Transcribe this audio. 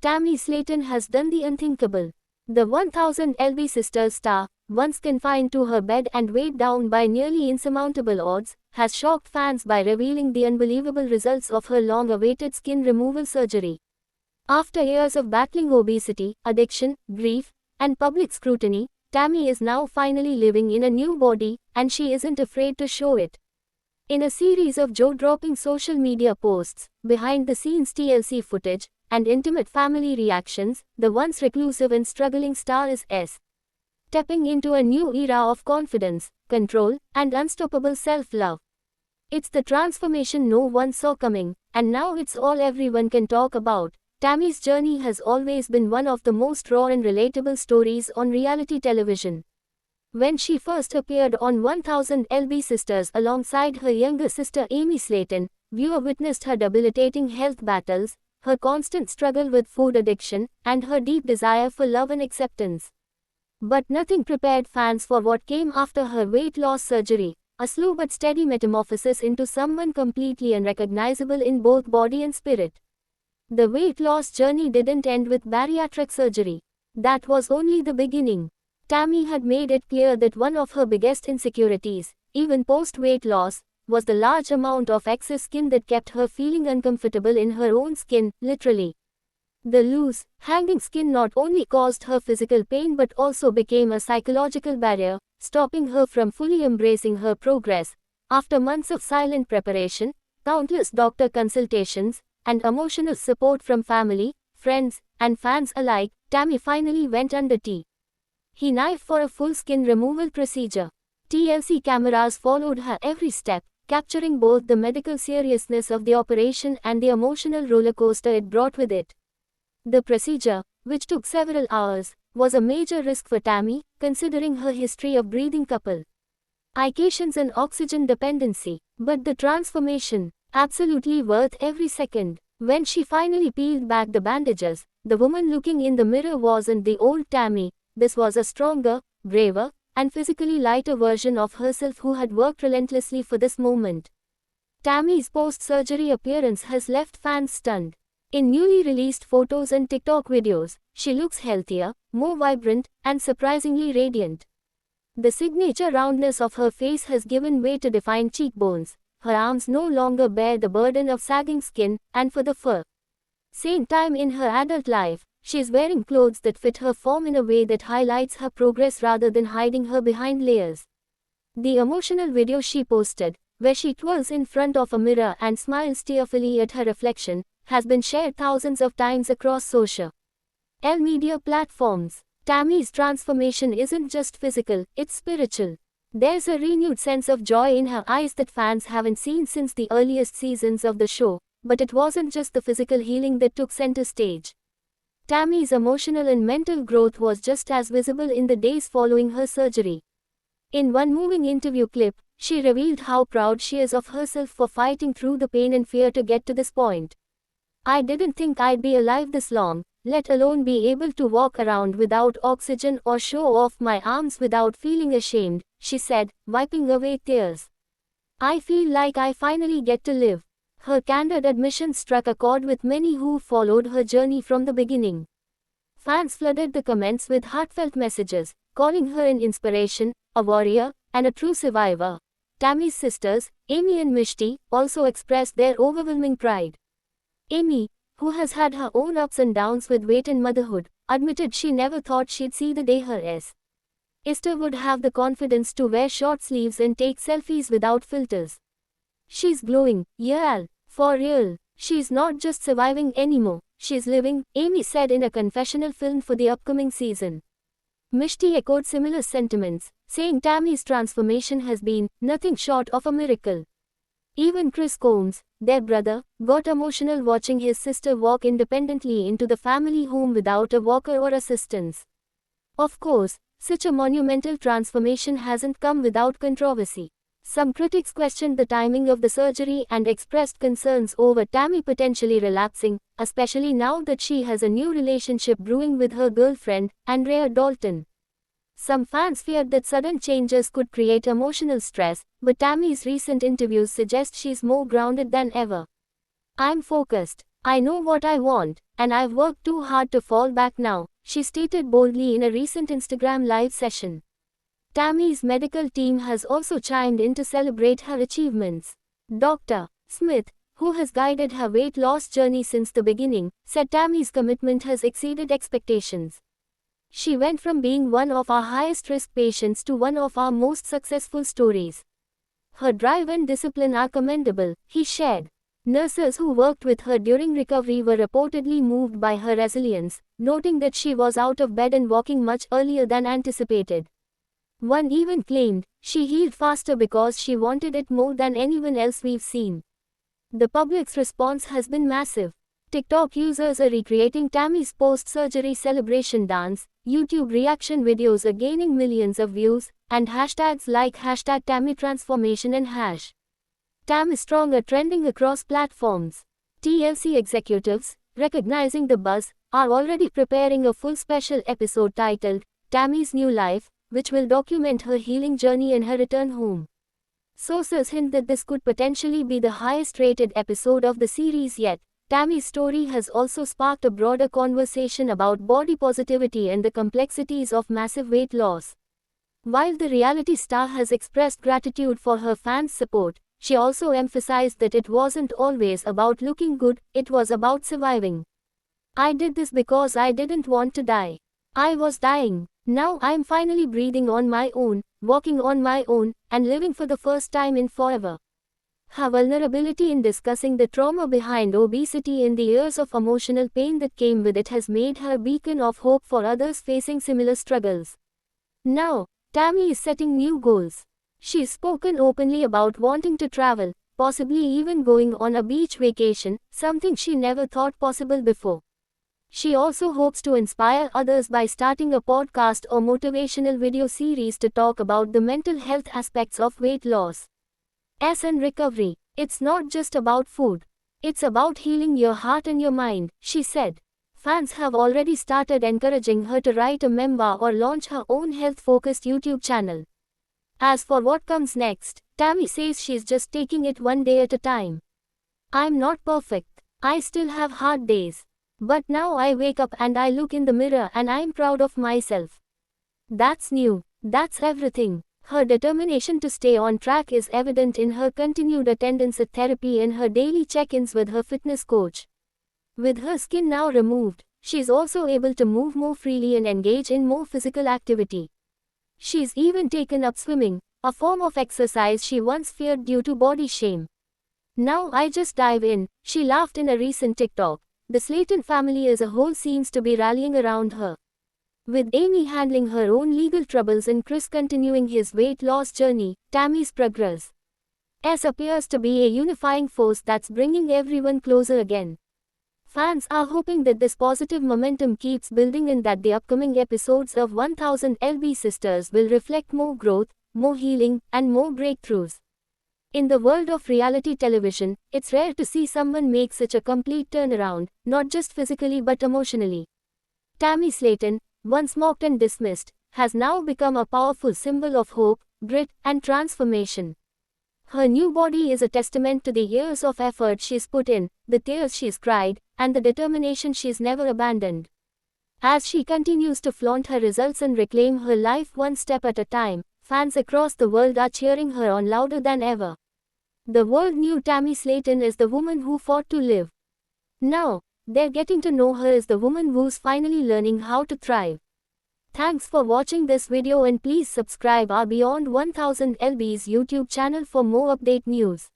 Tammy Slaton has done the unthinkable. The 1000 lb Sisters star, once confined to her bed and weighed down by nearly insurmountable odds, has shocked fans by revealing the unbelievable results of her long-awaited skin removal surgery. After years of battling obesity, addiction, grief, and public scrutiny, Tammy is now finally living in a new body, and she isn't afraid to show it. In a series of jaw-dropping social media posts, behind-the-scenes TLC footage, and intimate family reactions, the once reclusive and struggling star is stepping into a new era of confidence, control, and unstoppable self-love. It's the transformation no one saw coming, and now it's all everyone can talk about. Tammy's journey has always been one of the most raw and relatable stories on reality television. When she first appeared on 1000 lb Sisters alongside her younger sister Amy Slaton, viewers witnessed her debilitating health battles, her constant struggle with food addiction, and her deep desire for love and acceptance. But nothing prepared fans for what came after her weight loss surgery, a slow but steady metamorphosis into someone completely unrecognizable in both body and spirit. The weight loss journey didn't end with bariatric surgery. That was only the beginning. Tammy had made it clear that one of her biggest insecurities, even post-weight loss, was the large amount of excess skin that kept her feeling uncomfortable in her own skin, literally. The loose, hanging skin not only caused her physical pain but also became a psychological barrier, stopping her from fully embracing her progress. After months of silent preparation, countless doctor consultations, and emotional support from family, friends, and fans alike, Tammy finally went under He knife for a full skin removal procedure. TLC cameras followed her every step, capturing both the medical seriousness of the operation and the emotional rollercoaster it brought with it. The procedure, which took several hours, was a major risk for Tammy, considering her history of breathing complications and oxygen dependency. But the transformation, absolutely worth every second. When she finally peeled back the bandages, the woman looking in the mirror wasn't the old Tammy. This was a stronger, braver, and physically lighter version of herself who had worked relentlessly for this moment. Tammy's post-surgery appearance has left fans stunned. In newly released photos and TikTok videos, she looks healthier, more vibrant, and surprisingly radiant. The signature roundness of her face has given way to defined cheekbones. Her arms no longer bear the burden of sagging skin, and for the first time in her adult life, she is wearing clothes that fit her form in a way that highlights her progress rather than hiding her behind layers. The emotional video she posted, where she twirls in front of a mirror and smiles tearfully at her reflection, has been shared thousands of times across social media platforms. Tammy's transformation isn't just physical, it's spiritual. There's a renewed sense of joy in her eyes that fans haven't seen since the earliest seasons of the show, but it wasn't just the physical healing that took center stage. Tammy's emotional and mental growth was just as visible in the days following her surgery. In one moving interview clip, she revealed how proud she is of herself for fighting through the pain and fear to get to this point. "I didn't think I'd be alive this long, let alone be able to walk around without oxygen or show off my arms without feeling ashamed," she said, wiping away tears. "I feel like I finally get to live." Her candid admission struck a chord with many who followed her journey from the beginning. Fans flooded the comments with heartfelt messages, calling her an inspiration, a warrior, and a true survivor. Tammy's sisters, Amy and Mishti, also expressed their overwhelming pride. Amy, who has had her own ups and downs with weight and motherhood, admitted she never thought she'd see the day her sister would have the confidence to wear short sleeves and take selfies without filters. "She's glowing, yeah, for real. She's not just surviving anymore, she's living," Amy said in a confessional film for the upcoming season. Mishti echoed similar sentiments, saying Tammy's transformation has been nothing short of a miracle. Even Chris Combs, their brother, got emotional watching his sister walk independently into the family home without a walker or assistance. Of course, such a monumental transformation hasn't come without controversy. Some critics questioned the timing of the surgery and expressed concerns over Tammy potentially relapsing, especially now that she has a new relationship brewing with her girlfriend, Andrea Dalton. Some fans feared that sudden changes could create emotional stress, but Tammy's recent interviews suggest she's more grounded than ever. "I'm focused. I know what I want, and I've worked too hard to fall back now, she stated boldly in a recent Instagram live session. Tammy's medical team has also chimed in to celebrate her achievements. Dr. Smith, who has guided her weight loss journey since the beginning, said Tammy's commitment has exceeded expectations. She went from being one of our highest risk patients to one of our most successful stories. Her drive and discipline are commendable, he shared. Nurses who worked with her during recovery were reportedly moved by her resilience, noting that she was out of bed and walking much earlier than anticipated. One even claimed, she healed faster because she wanted it more than anyone else we've seen. The public's response has been massive. TikTok users are recreating Tammy's post-surgery celebration dance, YouTube reaction videos are gaining millions of views, and hashtags like #TammyTransformation and #TammyStrong are trending across platforms. TLC executives, recognizing the buzz, are already preparing a full special episode titled, Tammy's New Life, which will document her healing journey and her return home. Sources hint that this could potentially be the highest-rated episode of the series yet. Tammy's story has also sparked a broader conversation about body positivity and the complexities of massive weight loss. While the reality star has expressed gratitude for her fans' support, she also emphasized that it wasn't always about looking good, it was about surviving. I did this because I didn't want to die. I was dying. Now I'm finally breathing on my own, walking on my own, and living for the first time in forever. Her vulnerability in discussing the trauma behind obesity and the years of emotional pain that came with it has made her a beacon of hope for others facing similar struggles. Now, Tammy is setting new goals. She's spoken openly about wanting to travel, possibly even going on a beach vacation, something she never thought possible before. She also hopes to inspire others by starting a podcast or motivational video series to talk about the mental health aspects of weight loss and recovery. It's not just about food. It's about healing your heart and your mind, she said. Fans have already started encouraging her to write a memoir or launch her own health-focused YouTube channel. As for what comes next, Tammy says she's just taking it one day at a time. I'm not perfect. I still have hard days. But now I wake up and I look in the mirror and I'm proud of myself. That's new. That's everything. Her determination to stay on track is evident in her continued attendance at therapy and her daily check-ins with her fitness coach. With her skin now removed, she's also able to move more freely and engage in more physical activity. She's even taken up swimming, a form of exercise she once feared due to body shame. Now I just dive in, she laughed in a recent TikTok. The Slayton family as a whole seems to be rallying around her. With Amy handling her own legal troubles and Chris continuing his weight loss journey, Tammy's progress appears to be a unifying force that's bringing everyone closer again. Fans are hoping that this positive momentum keeps building and that the upcoming episodes of 1000 LB Sisters will reflect more growth, more healing, and more breakthroughs. In the world of reality television, it's rare to see someone make such a complete turnaround, not just physically but emotionally. Tammy Slayton, once mocked and dismissed, has now become a powerful symbol of hope, grit, and transformation. Her new body is a testament to the years of effort she's put in, the tears she's cried, and the determination she's never abandoned. As she continues to flaunt her results and reclaim her life one step at a time, fans across the world are cheering her on louder than ever. The world knew Tammy Slayton as the woman who fought to live. Now, they're getting to know her as the woman who's finally learning how to thrive. Thanks for watching this video and please subscribe our Beyond 1000 LB's YouTube channel for more update news.